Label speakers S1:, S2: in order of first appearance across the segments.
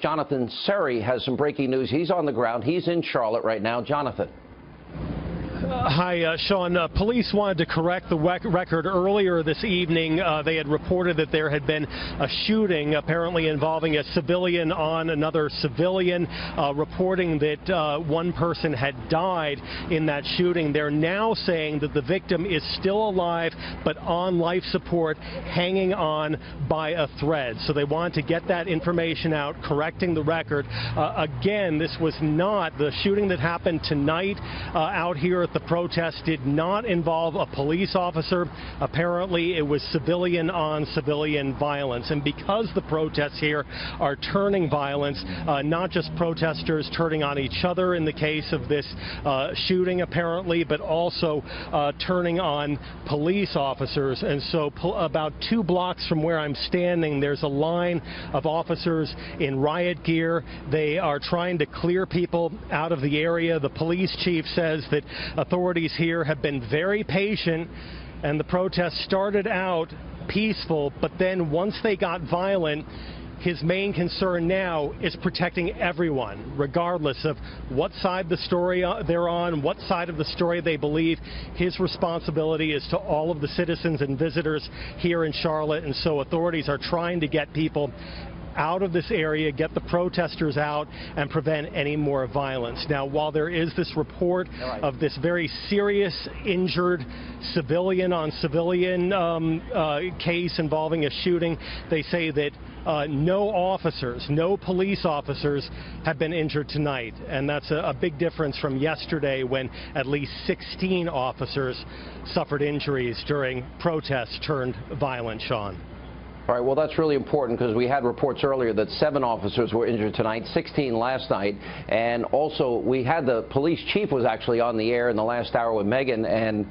S1: Jonathan Serry has some breaking news. He's on the ground. He's in Charlotte right now. Jonathan.
S2: Hi, Sean. Police wanted to correct the record earlier this evening. They had reported that there had been a shooting, apparently involving a civilian on another civilian, reporting that one person had died in that shooting. They're now saying that the victim is still alive, but on life support, hanging on by a thread. So they wanted to get that information out, correcting the record. Again, this was not the shooting that happened tonight out here at the protest did not involve a police officer. Apparently, it was civilian on civilian violence. And because the protests here are turning violence, not just protesters turning on each other in the case of this shooting, apparently, but also turning on police officers. And so about 2 blocks from where I'm standing, there's a line of officers in riot gear. They are trying to clear people out of the area. The police chief says that authorities here have been very patient, and the protests started out peaceful, but then once they got violent, his main concern now is protecting everyone, regardless of what side the story they're on, what side of the story they believe. His responsibility is to all of the citizens and visitors here in Charlotte, and so authorities are trying to get people out of this area, get the protesters out, and prevent any more violence. Now, while there is this report of this very serious injured civilian on civilian case involving a shooting, they say that no police officers have been injured tonight. And that's a big difference from yesterday when at least 16 officers suffered injuries during protests turned violent, Sean.
S1: All right, well, that's really important because we had reports earlier that 7 officers were injured tonight, 16 last night. And also, we had the police chief was actually on the air in the last hour with Megan, and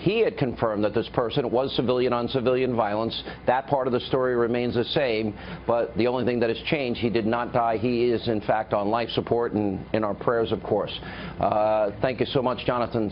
S1: he had confirmed that this person was civilian on civilian violence. That part of the story remains the same, but the only thing that has changed, he did not die. He is, in fact, on life support and in our prayers, of course. Thank you so much, Jonathan.